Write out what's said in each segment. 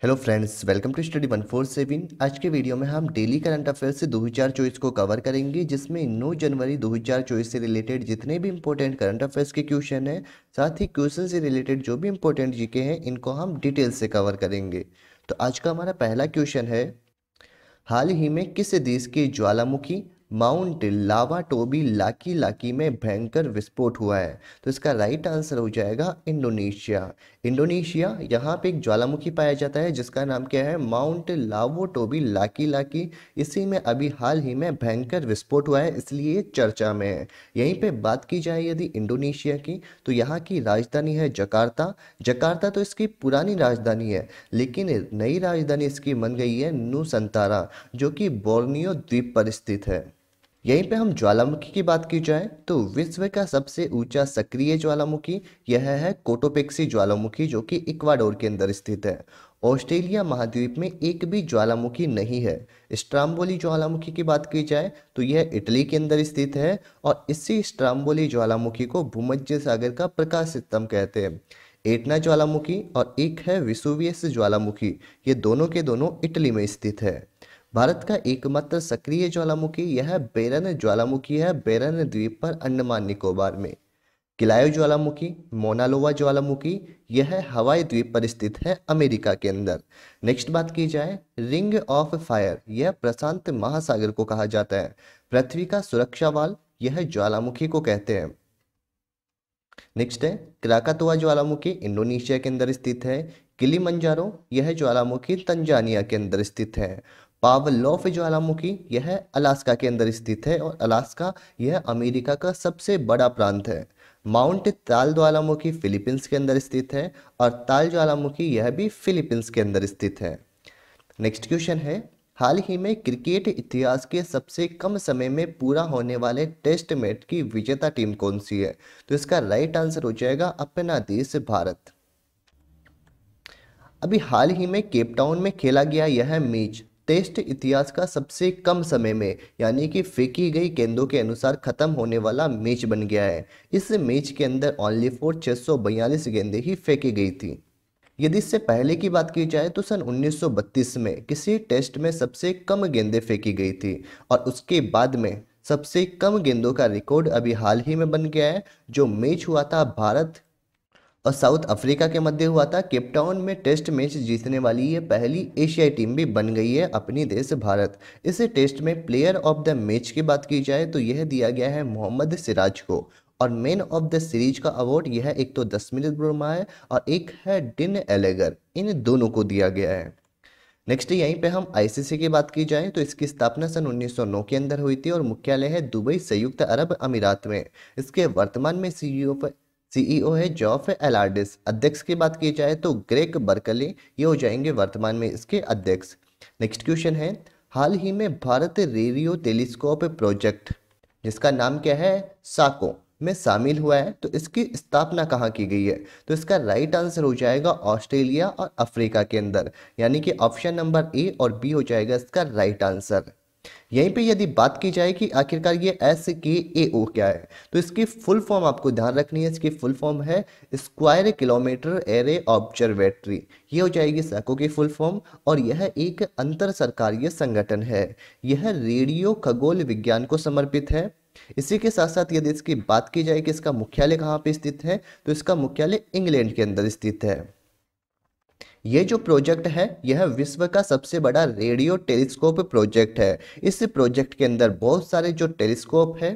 Hello friends, welcome to study 147। आज के video में हम डेली करंट अफेयर्स से 2024 को कवर करेंगे, जिसमें 9 जनवरी 2024 से रिलेटेड जितने भी इंपॉर्टेंट करंट अफेयर्स के क्वेश्चन हैं, साथ ही क्वेश्चन से रिलेटेड जो भी इंपॉर्टेंट जीके हैं, इनको हम डिटेल से कवर करेंगे। तो आज का हमारा पहला क्वेश्चन है, हाल ही में किस देश के ज्वालामुखी माउंट लावा टोबी लाकी लाकी में भयंकर विस्फोट हुआ है? तो इसका राइट आंसर हो जाएगा इंडोनेशिया। इंडोनेशिया, यहाँ पे एक ज्वालामुखी पाया जाता है जिसका नाम क्या है? माउंट लावो टोबी लाकी लाकी। इसी में अभी हाल ही में भयंकर विस्फोट हुआ है, इसलिए ये चर्चा में है। यहीं पे बात की जाए यदि इंडोनेशिया की, तो यहाँ की राजधानी है जकार्ता। जकार्ता तो इसकी पुरानी राजधानी है, लेकिन नई राजधानी इसकी बन गई है नुसंतारा, जो कि बोर्नियो द्वीप पर स्थित है। यहीं पे हम ज्वालामुखी की बात की जाए तो विश्व का सबसे ऊंचा सक्रिय ज्वालामुखी यह है कोटोपेक्सी ज्वालामुखी, जो कि इक्वाडोर के अंदर स्थित है। ऑस्ट्रेलिया महाद्वीप में एक भी ज्वालामुखी नहीं है। स्ट्राम्बोली ज्वालामुखी की बात की जाए तो यह इटली के अंदर स्थित है, और इसी स्ट्राम्बोली ज्वालामुखी को भूमध्य सागर का प्रकाश स्तंभ कहते हैं। एटना ज्वालामुखी और एक है विसुवियस ज्वालामुखी, ये दोनों के दोनों इटली में स्थित है। भारत का एकमात्र सक्रिय ज्वालामुखी यह बेरन ज्वालामुखी है, बेरन द्वीप पर अंडमान निकोबार में। किलायो ज्वालामुखी, मोनालोवा ज्वालामुखी, यह हवाई द्वीप पर स्थित है अमेरिका के अंदर। नेक्स्ट बात की जाए, रिंग ऑफ फायर, यह प्रशांत महासागर को कहा जाता है। पृथ्वी का सुरक्षा वाल, यह ज्वालामुखी को कहते हैं। नेक्स्ट है क्राकातुआ ज्वालामुखी, इंडोनेशिया के अंदर स्थित है। किलिमंजारो, यह ज्वालामुखी तंजानिया के अंदर स्थित है। पावलोफ ज्वालामुखी, यह अलास्का के अंदर स्थित है, और अलास्का यह अमेरिका का सबसे बड़ा प्रांत है। माउंट ताल ज्वालामुखी फिलीपींस के अंदर स्थित है, और ताल ज्वालामुखी यह भी फिलीपींस के अंदर स्थित है। नेक्स्ट क्वेश्चन है, हाल ही में क्रिकेट इतिहास के सबसे कम समय में पूरा होने वाले टेस्ट मैच की विजेता टीम कौन सी है? तो इसका राइट आंसर हो जाएगा अपना देश भारत। अभी हाल ही में केप टाउन में खेला गया यह मैच टेस्ट इतिहास का सबसे कम समय में, यानी कि फेंकी गई गेंदों के अनुसार खत्म होने वाला मैच बन गया है। इस मैच के अंदर ओनली फॉर 642 गेंदें ही फेंकी गई थी। यदि इससे पहले की बात की जाए तो सन 1932 में किसी टेस्ट में सबसे कम गेंदें फेंकी गई थी, और उसके बाद में सबसे कम गेंदों का रिकॉर्ड अभी हाल ही में बन गया है। जो मैच हुआ था भारत और साउथ अफ्रीका के मध्य हुआ था, केप टाउन में टेस्ट मैच जीतने वाली ये पहली एशियाई टीम भी बन गई है अपनी देश भारत। इस टेस्ट में प्लेयर ऑफ द मैच की बात की जाए तो यह दिया गया है मोहम्मद सिराज को, और मैन ऑफ द सीरीज का अवार्ड यह एक तो 10 बुर्मा है और एक है डिन एलेगर, इन दोनों को दिया गया है। नेक्स्ट यहीं पे हम आईसीसी की बात की जाए तो इसकी स्थापना सन 1909 के अंदर हुई थी, और मुख्यालय है दुबई संयुक्त अरब अमीरात में। इसके वर्तमान में सीईओ है जॉफ एलार्डिस। अध्यक्ष की बात की जाए तो ग्रेग बर्कले, ये हो जाएंगे वर्तमान में इसके अध्यक्ष। नेक्स्ट क्वेश्चन है, हाल ही में भारत रेडियो टेलीस्कोप प्रोजेक्ट, जिसका नाम क्या है, साको, में शामिल हुआ है, तो इसकी स्थापना कहाँ की गई है? तो इसका राइट आंसर हो जाएगा ऑस्ट्रेलिया और अफ्रीका के अंदर, यानी कि ऑप्शन नंबर ए और बी हो जाएगा इसका राइट आंसर। यहीं पे यदि बात की जाए कि आखिरकार ये SKAO क्या है, तो इसकी फुल फॉर्म आपको ध्यान रखनी है। इसकी फुल फॉर्म है स्क्वायर किलोमीटर एरे ऑब्जर्वेटरी, ये हो जाएगी साको की फुल फॉर्म, और यह एक अंतर सरकारीय संगठन है। यह रेडियो खगोल विज्ञान को समर्पित है। इसी के साथ साथ यदि इसकी बात की जाए कि इसका मुख्यालय कहाँ पे स्थित है, तो इसका मुख्यालय इंग्लैंड के अंदर स्थित है। ये जो प्रोजेक्ट है यह विश्व का सबसे बड़ा रेडियो टेलीस्कोप प्रोजेक्ट है। इस प्रोजेक्ट के अंदर बहुत सारे जो टेलीस्कोप है,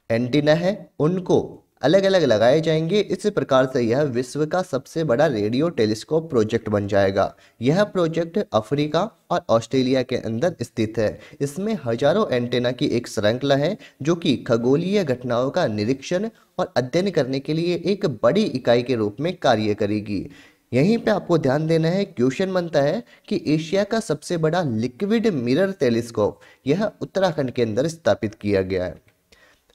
एंटीना है, उनको अलग अलग लगाए जाएंगे। इस प्रकार से यह विश्व का सबसे बड़ा रेडियो टेलीस्कोप प्रोजेक्ट बन जाएगा। यह प्रोजेक्ट अफ्रीका और ऑस्ट्रेलिया के अंदर स्थित है। इसमें हजारों एंटेना की एक श्रृंखला है, जो कि खगोलीय घटनाओं का निरीक्षण और अध्ययन करने के लिए एक बड़ी इकाई के रूप में कार्य करेगी। यहीं पे आपको ध्यान देना है, क्वेश्चन बनता है कि एशिया का सबसे बड़ा लिक्विड मिरर टेलीस्कोप यह उत्तराखंड के अंदर स्थापित किया गया है।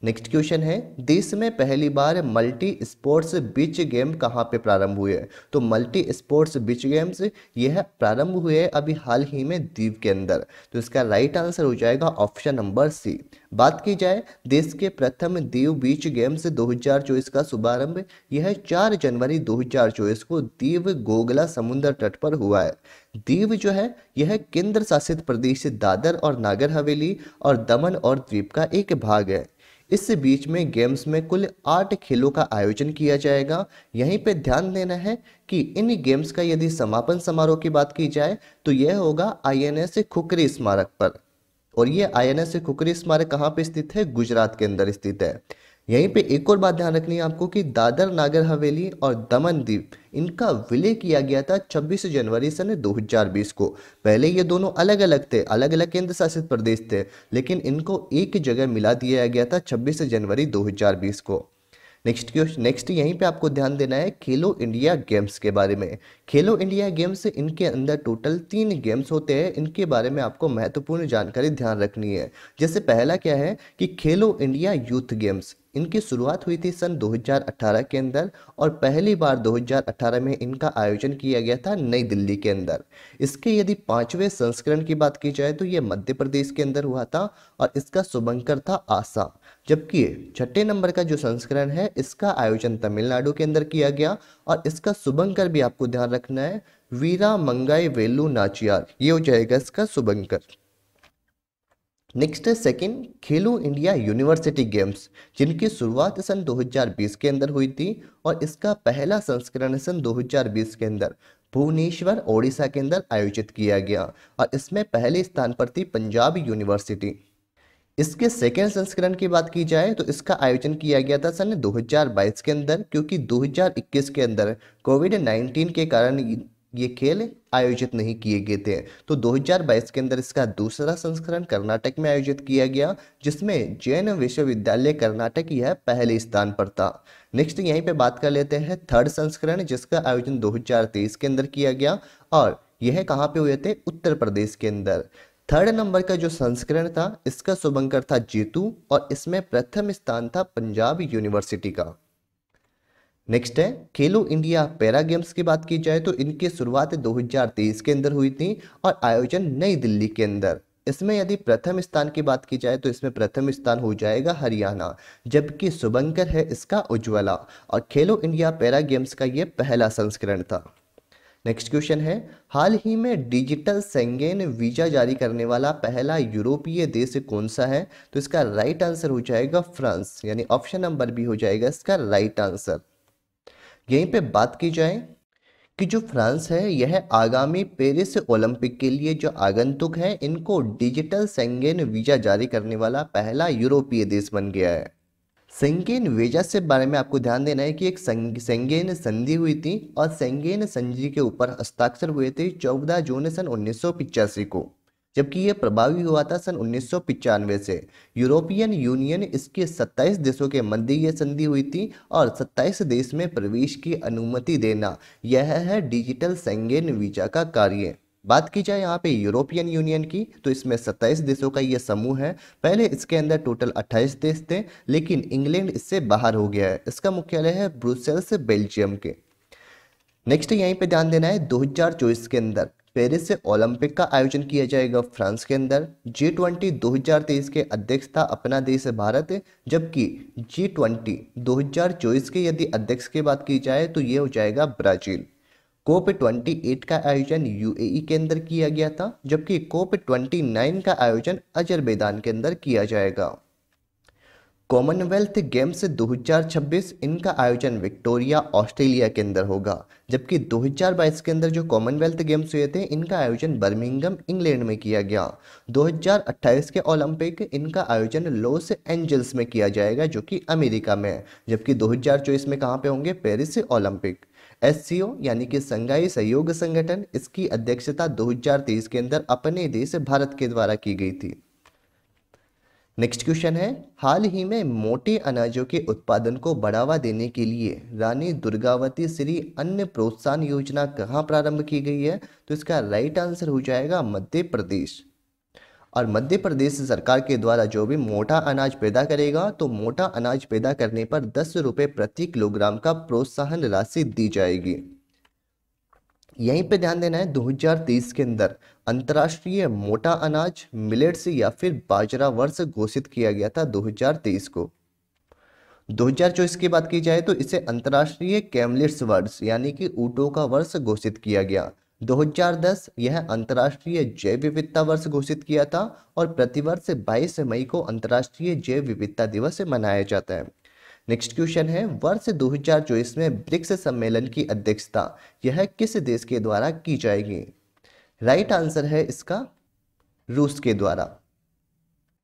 नेक्स्ट क्वेश्चन है, देश में पहली बार मल्टी स्पोर्ट्स बीच गेम कहाँ पे प्रारंभ हुए? तो मल्टी स्पोर्ट्स बीच गेम्स यह प्रारंभ हुए अभी हाल ही में द्वीप के अंदर। तो इसका राइट आंसर हो जाएगा ऑप्शन नंबर सी। बात की जाए देश के प्रथम दीव बीच गेम्स 2024 का शुभारंभ यह 4 जनवरी 2024 को दीव गोगला समुद्र तट पर हुआ है। दीव जो है यह केंद्र शासित प्रदेश दादर और नागर हवेली और दमन और द्वीप का एक भाग है। इस बीच में गेम्स में कुल 8 खेलों का आयोजन किया जाएगा। यहीं पे ध्यान देना है कि इन गेम्स का यदि समापन समारोह की बात की जाए तो यह होगा आईएनएस खुखरी स्मारक पर। और ये आईएनएस खुखरी स्मारक कहाँ पे स्थित है? गुजरात के अंदर स्थित है। यहीं पे एक और बात ध्यान रखनी है आपको कि दादर नागर हवेली और दमन दीव इनका विलय किया गया था 26 जनवरी सन 2020 को। पहले ये दोनों अलग अलग थे, अलग अलग केंद्र शासित प्रदेश थे, लेकिन इनको एक जगह मिला दिया गया था 26 जनवरी 2020 को। नेक्स्ट यहीं पे आपको ध्यान देना है खेलो इंडिया गेम्स के बारे में। खेलो इंडिया गेम्स इनके अंदर टोटल 3 गेम्स होते हैं। इनके बारे में आपको महत्वपूर्ण जानकारी ध्यान रखनी है। जैसे पहला क्या है कि खेलो इंडिया यूथ गेम्स, इनकी शुरुआत हुई थी सन 2018 के अंदर और पहली बार 2018 में इनका आयोजन किया गया था नई दिल्ली के अंदर। इसके यदि 5वें संस्करण की बात की जाए तो ये मध्य प्रदेश के अंदर हुआ था और इसका शुभंकर था आसाम। जबकि 6ठे नंबर का जो संस्करण है इसका आयोजन तमिलनाडु के अंदर किया गया और इसका शुभंकर भी आपको ध्यान रखना है वीरा मंगाई वेलु नाचियार, ये हो जाएगा इसका शुभंकर। नेक्स्ट है सेकंड खेलो इंडिया यूनिवर्सिटी गेम्स, जिनकी शुरुआत सन 2020 के अंदर हुई थी और इसका पहला संस्करण सन 2020 के अंदर भुवनेश्वर ओडिशा के अंदर आयोजित किया गया और इसमें पहले स्थान पर थी पंजाब यूनिवर्सिटी। इसके सेकेंड संस्करण की बात की जाए तो इसका आयोजन किया गया था सन 2022 के अंदर, क्योंकि 2021 के अंदर कोविड-19 के कारण ये खेल आयोजित नहीं किए गए थे। तो 2022 के अंदर इसका दूसरा संस्करण कर्नाटक में आयोजित किया गया, जिसमें जैन विश्वविद्यालय कर्नाटक यह पहले स्थान पर था। नेक्स्ट यहीं पे बात कर लेते हैं थर्ड संस्करण, जिसका आयोजन 2023 के अंदर किया गया और यह कहाँ पे हुए थे? उत्तर प्रदेश के अंदर। थर्ड नंबर का जो संस्करण था इसका शुभंकर था जीतू और इसमें प्रथम स्थान था पंजाब यूनिवर्सिटी का। नेक्स्ट है खेलो इंडिया पैरा गेम्स की बात की जाए तो इनकी शुरुआत 2023 के अंदर हुई थी और आयोजन नई दिल्ली के अंदर। इसमें यदि प्रथम स्थान की बात की जाए तो इसमें प्रथम स्थान हो जाएगा हरियाणा, जबकि शुभंकर है इसका उज्ज्वला और खेलो इंडिया पैरा गेम्स का ये पहला संस्करण था। नेक्स्ट क्वेश्चन है हाल ही में डिजिटल शेंगेन वीजा जारी करने वाला पहला यूरोपीय देश कौन सा है? तो इसका राइट आंसर हो जाएगा फ्रांस, यानी ऑप्शन नंबर बी हो जाएगा इसका राइट आंसर। यहीं पे बात की जाए कि जो फ्रांस है यह आगामी पेरिस ओलंपिक के लिए जो आगंतुक है इनको डिजिटल शेंगेन वीजा जारी करने वाला पहला यूरोपीय देश बन गया है। शेंगेन वीजा से बारे में आपको ध्यान देना है कि एक शेंगेन संधि हुई थी और शेंगेन संधि के ऊपर हस्ताक्षर हुए थे 14 जून सन 1985 को, जबकि यह प्रभावी हुआ था सन 1995 से। यूरोपियन यूनियन इसके 27 देशों के मध्य यह संधि हुई थी और 27 देश में प्रवेश की अनुमति देना, यह है डिजिटल शेंगेन वीजा का कार्य। बात की जाए यहाँ पे यूरोपियन यूनियन की तो इसमें 27 देशों का यह समूह है। पहले इसके अंदर टोटल 28 देश थे, लेकिन इंग्लैंड इससे बाहर हो गया है। इसका मुख्यालय है ब्रुसेल्स बेल्जियम के। नेक्स्ट यहीं पे ध्यान देना है 2024 के अंदर पेरिस से ओलंपिक का आयोजन किया जाएगा फ्रांस के अंदर। G20 2023 के अध्यक्ष था अपना देश भारत, जबकि G20 2024 के यदि अध्यक्ष की बात की जाए तो ये हो जाएगा ब्राजील। कोप 28 का आयोजन यूएई के अंदर किया गया था, जबकि कोप 29 का आयोजन अजरबैजान के अंदर किया जाएगा। कॉमनवेल्थ गेम्स 2026 इनका आयोजन विक्टोरिया ऑस्ट्रेलिया के अंदर होगा, जबकि 2022 के अंदर जो कॉमनवेल्थ गेम्स हुए थे इनका आयोजन बर्मिंघम इंग्लैंड में किया गया। 2028 के ओलंपिक इनका आयोजन लॉस एंजल्स में किया जाएगा जो कि अमेरिका में है, जबकि 2024 में कहाँ पे होंगे? Paris Olympic. एससीओ यानी कि संघाई सहयोग संगठन, इसकी अध्यक्षता 2023 के अंदर अपने देश भारत के द्वारा की गई थी। नेक्स्ट क्वेश्चन है हाल ही में मोटे अनाजों के उत्पादन को बढ़ावा देने के लिए रानी दुर्गावती श्री अन्न प्रोत्साहन योजना कहाँ प्रारंभ की गई है? तो इसका राइट आंसर हो जाएगा मध्य प्रदेश। और मध्य प्रदेश सरकार के द्वारा जो भी मोटा अनाज पैदा करेगा तो मोटा अनाज पैदा करने पर 10 रुपये प्रति किलोग्राम का प्रोत्साहन राशि दी जाएगी। यहीं पे ध्यान देना है 2023 के अंदर अंतर्राष्ट्रीय मोटा अनाज मिलेट्स या फिर बाजरा वर्ष घोषित किया गया था 2023 को। 2024 की बात की जाए तो इसे अंतर्राष्ट्रीय कैमलिट्स वर्ष यानी कि ऊँटों का वर्ष घोषित किया गया। 2010 यह अंतर्राष्ट्रीय जैव विविधता वर्ष घोषित किया था और प्रतिवर्ष 22 मई को अंतर्राष्ट्रीय जैव विविधता दिवस मनाया जाता है। नेक्स्ट क्वेश्चन है, वर्ष 2024 में ब्रिक्स सम्मेलन की अध्यक्षता यह किस देश के द्वारा की जाएगी? राइट आंसर है इसका रूस के द्वारा।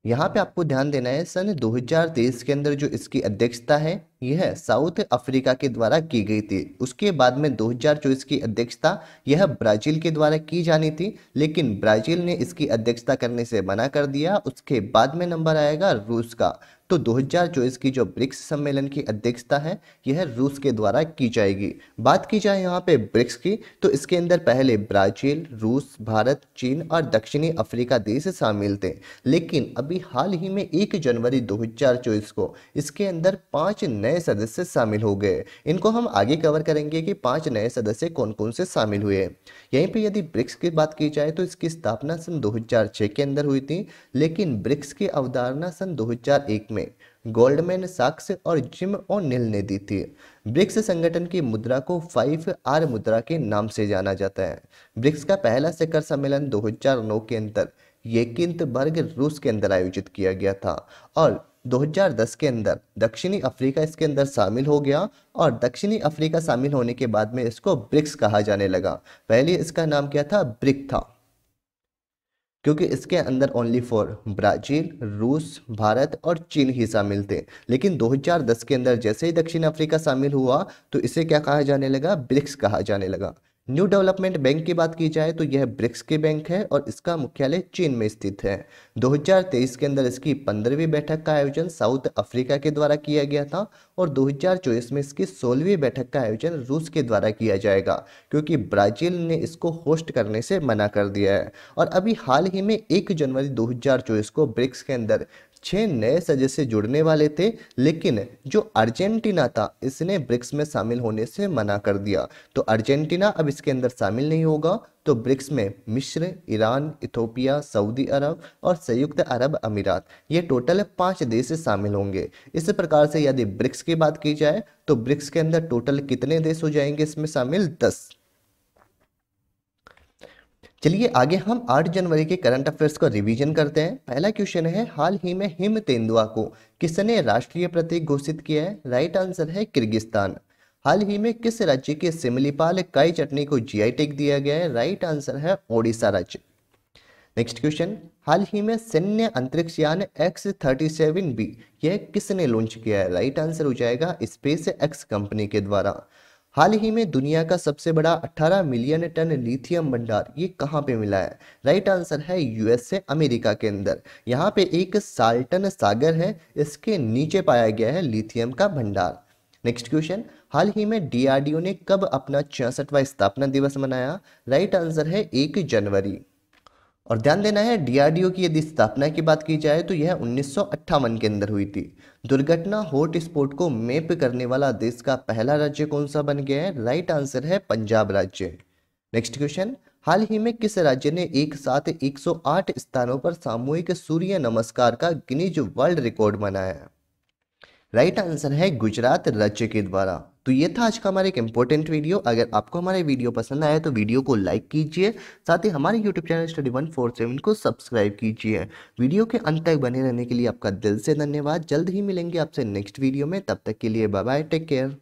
यहाँ पे आपको ध्यान देना है सन 2023 के अंदर जो इसकी अध्यक्षता है यह साउथ अफ्रीका के द्वारा की गई थी। उसके बाद में 2024 की अध्यक्षता यह ब्राजील के द्वारा की जानी थी, लेकिन ब्राजील ने इसकी अध्यक्षता करने से मना कर दिया। उसके बाद में नंबर आएगा रूस का। तो 2024 की जो ब्रिक्स सम्मेलन की अध्यक्षता है यह रूस के द्वारा की जाएगी। बात की जाए यहाँ पे ब्रिक्स की तो इसके अंदर पहले ब्राजील, रूस, भारत, चीन और दक्षिणी अफ्रीका देश शामिल थे, लेकिन अभी हाल ही में 1 जनवरी 2024 को इसके अंदर 5 नए सदस्य शामिल हो गए। इनको हम आगे कवर करेंगे कि 5 नए सदस्य कौन कौन से शामिल हुए। यहीं पे यदि ब्रिक्स की बात की जाए तो इसकी स्थापना सन 2006 के अंदर हुई थी, लेकिन ब्रिक्स की अवधारणा सन 2001 में गोल्डमैन सैक्स और जिम ओ'नील ने दी थी। ब्रिक्स संगठन की मुद्रा को 5R मुद्रा के नाम से जाना जाता है। ब्रिक्स का पहला शिखर सम्मेलन 2009 के अंदर येकिंतबर्ग रूस के अंदर आयोजित किया गया था और 2010 के अंदर दक्षिणी अफ्रीका इसके अंदर शामिल हो गया और दक्षिणी अफ्रीका शामिल होने के बाद में इसको ब्रिक्स कहा जाने लगा। पहले इसका नाम क्या था? ब्रिक था, क्योंकि इसके अंदर ओनली फॉर ब्राजील, रूस, भारत और चीन ही शामिल थे। लेकिन 2010 के अंदर जैसे ही दक्षिण अफ्रीका शामिल हुआ तो इसे क्या कहा जाने लगा? ब्रिक्स कहा जाने लगा। न्यू डेवलपमेंट बैंक की बात की जाए तो यह ब्रिक्स के बैंक है और इसका मुख्यालय चीन में स्थित है। 2023 के अंदर इसकी 15वीं बैठक का आयोजन साउथ अफ्रीका के द्वारा किया गया था और 2024 में इसकी 16वीं बैठक का आयोजन रूस के द्वारा किया जाएगा, क्योंकि ब्राजील ने इसको होस्ट करने से मना कर दिया है। और अभी हाल ही में 1 जनवरी 2024 को ब्रिक्स के अंदर 6 नए सदस्य जुड़ने वाले थे, लेकिन जो अर्जेंटीना था इसने ब्रिक्स में शामिल होने से मना कर दिया। तो अर्जेंटीना अब इसके अंदर शामिल नहीं होगा। तो ब्रिक्स में मिस्र, ईरान, इथोपिया, सऊदी अरब और संयुक्त अरब अमीरात ये टोटल 5 देश शामिल होंगे। इस प्रकार से यदि ब्रिक्स की बात की जाए तो ब्रिक्स के अंदर टोटल कितने देश हो जाएंगे इसमें शामिल? 10। चलिए आगे हम 8 जनवरी के करंट अफेयर्स को रिवीजन करते हैं। पहला क्वेश्चन है, हाल ही में हिम तेंदुआ को किसने राष्ट्रीय प्रतीक घोषित किया है? राइट आंसर है किर्गिस्तान। हाल ही में किस राज्य के सिमलीपाल काई चटनी को जीआई टैग दिया गया है? राइट आंसर है ओडिशा राज्य। नेक्स्ट क्वेश्चन, हाल ही में सैन्य अंतरिक्ष यान X-37B यह किसने लॉन्च किया है? राइट आंसर हो जाएगा स्पेस एक्स कंपनी के द्वारा। हाल ही में दुनिया का सबसे बड़ा 18 मिलियन टन लिथियम भंडार ये कहाँ पे मिला है? राइट आंसर है यूएसए अमेरिका के अंदर। यहाँ पे एक साल्टन सागर है, इसके नीचे पाया गया है लिथियम का भंडार। नेक्स्ट क्वेश्चन, हाल ही में डीआरडीओ ने कब अपना 66वां स्थापना दिवस मनाया? राइट आंसर है 1 जनवरी। और ध्यान देना है डीआरडीओ की यदि स्थापना की बात की जाए तो यह 1958 के अंदर हुई थी। दुर्घटना हॉटस्पॉट को मैप करने वाला देश का पहला राज्य कौन सा बन गया है? राइट आंसर है पंजाब राज्य। नेक्स्ट क्वेश्चन, हाल ही में किस राज्य ने एक साथ 108 स्थानों पर सामूहिक सूर्य नमस्कार का गिनीज वर्ल्ड रिकॉर्ड बनाया है? राइट आंसर है गुजरात राज्य के द्वारा। तो ये था आज का हमारा एक इंपॉर्टेंट वीडियो। अगर आपको हमारे वीडियो पसंद आया तो वीडियो को लाइक कीजिए, साथ ही हमारे यूट्यूब चैनल स्टडी 147 को सब्सक्राइब कीजिए। वीडियो के अंत तक बने रहने के लिए आपका दिल से धन्यवाद। जल्द ही मिलेंगे आपसे नेक्स्ट वीडियो में, तब तक के लिए बाय बाय, टेक केयर।